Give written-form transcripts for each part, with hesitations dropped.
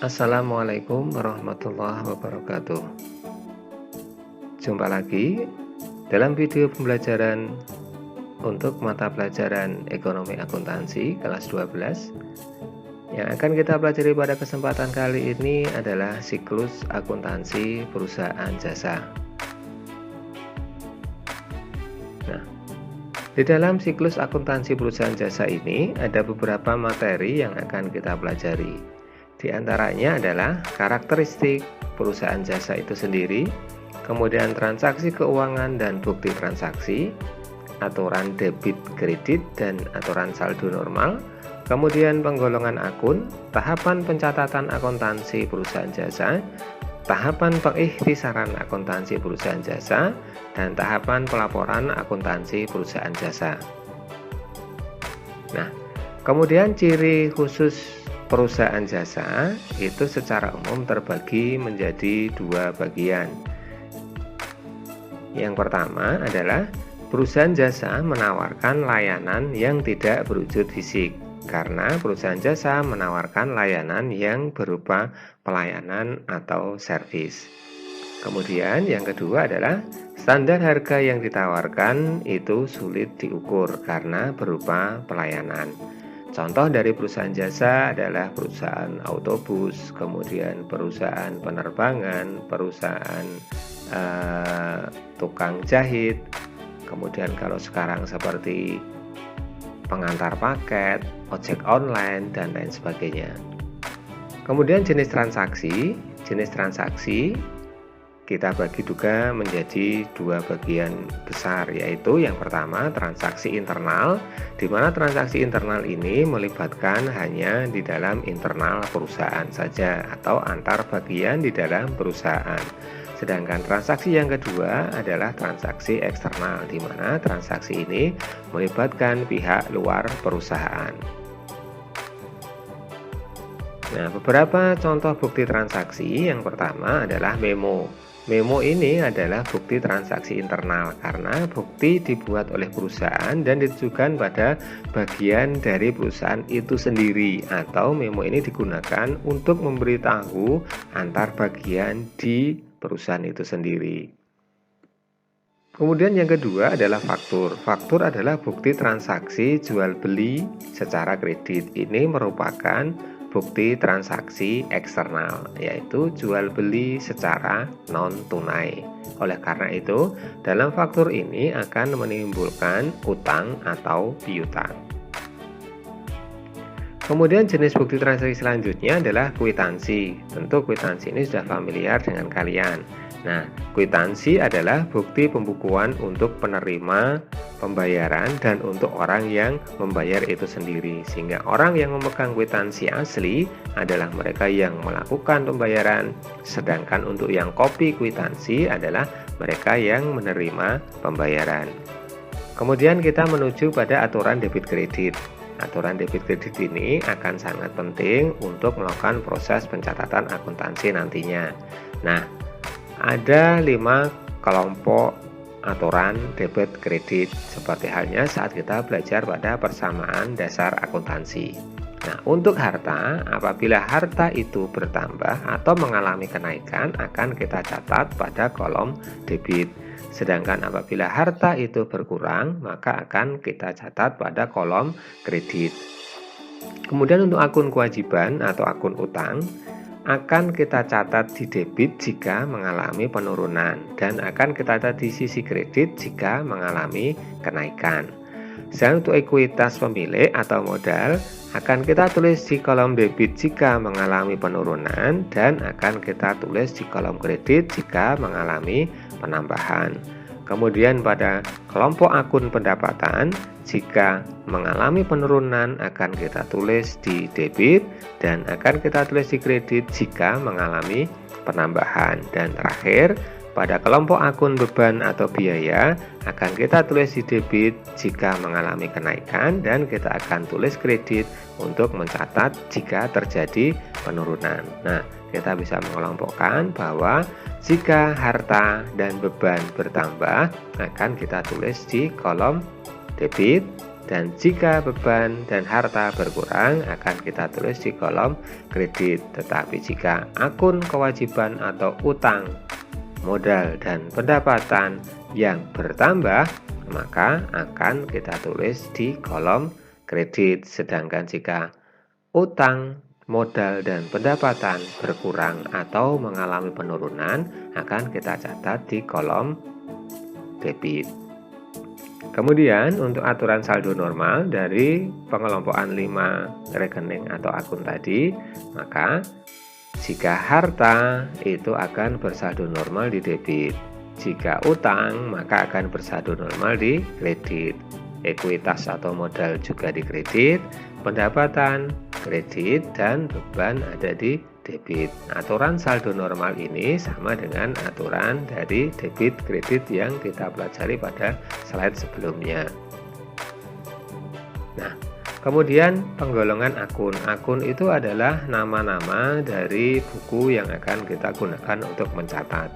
Assalamualaikum warahmatullahi wabarakatuh. Jumpa lagi dalam video pembelajaran untuk mata pelajaran Ekonomi Akuntansi kelas 12. Yang akan kita pelajari pada kesempatan kali ini adalah siklus akuntansi perusahaan jasa. Nah, di dalam siklus akuntansi perusahaan jasa ini ada beberapa materi yang akan kita pelajari. Di antaranya adalah karakteristik perusahaan jasa itu sendiri, kemudian transaksi keuangan dan bukti transaksi, aturan debit kredit dan aturan saldo normal, kemudian penggolongan akun, tahapan pencatatan akuntansi perusahaan jasa, tahapan pengikhtisaran akuntansi perusahaan jasa, dan tahapan pelaporan akuntansi perusahaan jasa. Nah, kemudian ciri khusus perusahaan jasa itu secara umum terbagi menjadi dua bagian. Yang pertama adalah perusahaan jasa menawarkan layanan yang tidak berwujud fisik, karena perusahaan jasa menawarkan layanan yang berupa pelayanan atau servis. Kemudian yang kedua adalah standar harga yang ditawarkan itu sulit diukur karena berupa pelayanan. Contoh dari perusahaan jasa adalah perusahaan autobus, kemudian perusahaan penerbangan, perusahaan tukang jahit, kemudian kalau sekarang seperti pengantar paket, ojek online, dan lain sebagainya. Kemudian jenis transaksi kita bagi juga menjadi dua bagian besar, yaitu yang pertama transaksi internal, di mana transaksi internal ini melibatkan hanya di dalam internal perusahaan saja atau antar bagian di dalam perusahaan. Sedangkan transaksi yang kedua adalah transaksi eksternal, di mana transaksi ini melibatkan pihak luar perusahaan. Nah, beberapa contoh bukti transaksi yang pertama adalah memo. Memo ini adalah bukti transaksi internal karena bukti dibuat oleh perusahaan dan ditujukan pada bagian dari perusahaan itu sendiri, atau memo ini digunakan untuk memberitahu antar bagian di perusahaan itu sendiri. Kemudian yang kedua adalah faktur. Faktur adalah bukti transaksi jual beli secara kredit. Ini merupakan bukti transaksi eksternal, yaitu jual beli secara non-tunai. Oleh karena itu, dalam faktur ini akan menimbulkan utang atau piutang. Kemudian jenis bukti transaksi selanjutnya adalah kwitansi. Tentu kwitansi ini sudah familiar dengan kalian. Nah, kwitansi adalah bukti pembukuan untuk penerima pembayaran dan untuk orang yang membayar itu sendiri, sehingga orang yang memegang kwitansi asli adalah mereka yang melakukan pembayaran, sedangkan untuk yang kopi kwitansi adalah mereka yang menerima pembayaran. Kemudian kita menuju pada aturan debit kredit. Aturan debit kredit ini akan sangat penting untuk melakukan proses pencatatan akuntansi nantinya. Nah, ada 5 kelompok aturan debit kredit, seperti halnya saat kita belajar pada persamaan dasar akuntansi. Nah, untuk harta, apabila harta itu bertambah atau mengalami kenaikan akan kita catat pada kolom debit. Sedangkan apabila harta itu berkurang, maka akan kita catat pada kolom kredit. Kemudian untuk akun kewajiban atau akun utang, akan kita catat di debit jika mengalami penurunan dan akan kita catat di sisi kredit jika mengalami kenaikan. Sedangkan untuk ekuitas pemilik atau modal akan kita tulis di kolom debit jika mengalami penurunan dan akan kita tulis di kolom kredit jika mengalami penambahan. Kemudian pada kelompok akun pendapatan, jika mengalami penurunan akan kita tulis di debit dan akan kita tulis di kredit jika mengalami penambahan. Dan terakhir, pada kelompok akun beban atau biaya akan kita tulis di debit jika mengalami kenaikan dan kita akan tulis kredit untuk mencatat jika terjadi penurunan. Nah, kita bisa mengelompokkan bahwa jika harta dan beban bertambah akan kita tulis di kolom debit, Dan jika beban dan harta berkurang akan kita tulis di kolom kredit. Tetapi jika akun kewajiban atau utang, modal dan pendapatan yang bertambah, maka akan kita tulis di kolom kredit. Sedangkan jika utang, modal dan pendapatan berkurang atau mengalami penurunan akan kita catat di kolom debit. Kemudian untuk aturan saldo normal dari pengelompokan 5 rekening atau akun tadi, maka jika harta itu akan bersaldo normal di debit, jika utang maka akan bersaldo normal di kredit, ekuitas atau modal juga di kredit, pendapatan kredit, dan beban ada di debit. Aturan saldo normal ini sama dengan aturan dari debit kredit yang kita pelajari pada slide sebelumnya. Nah, kemudian penggolongan akun. Akun itu adalah nama-nama dari buku yang akan kita gunakan untuk mencatat.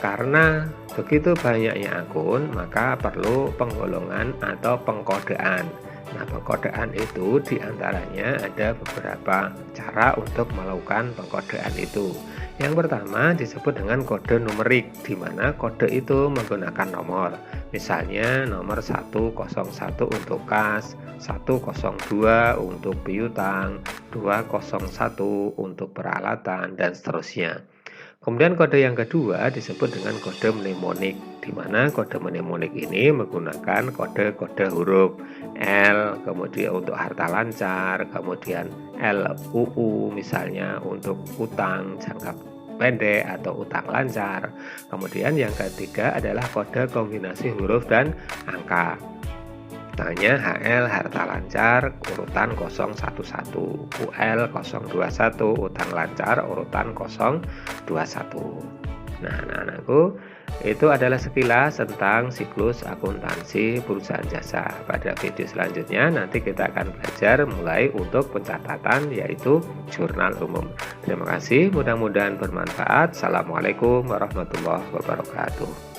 Karena begitu banyaknya akun, maka perlu penggolongan atau pengkodean. Nah, pengkodean itu diantaranya ada beberapa cara untuk melakukan pengkodean itu. Yang pertama disebut dengan kode numerik, di mana kode itu menggunakan nomor. Misalnya nomor 101 untuk kas, 102 untuk piutang, 201 untuk peralatan, dan seterusnya. Kemudian kode yang kedua disebut dengan kode mnemonik, di mana kode mnemonik ini menggunakan kode-kode huruf L, kemudian untuk harta lancar, kemudian LUU misalnya untuk utang jangka pendek atau utang lancar. Kemudian yang ketiga adalah kode kombinasi huruf dan angka. Misalnya HL harta lancar urutan 011, UL 021 utang lancar urutan 021. Nah, anak-anakku, itu adalah sekilas tentang siklus akuntansi perusahaan jasa. Pada video selanjutnya nanti kita akan belajar mulai untuk pencatatan, yaitu jurnal umum. Terima kasih, mudah-mudahan bermanfaat. Assalamualaikum warahmatullahi wabarakatuh.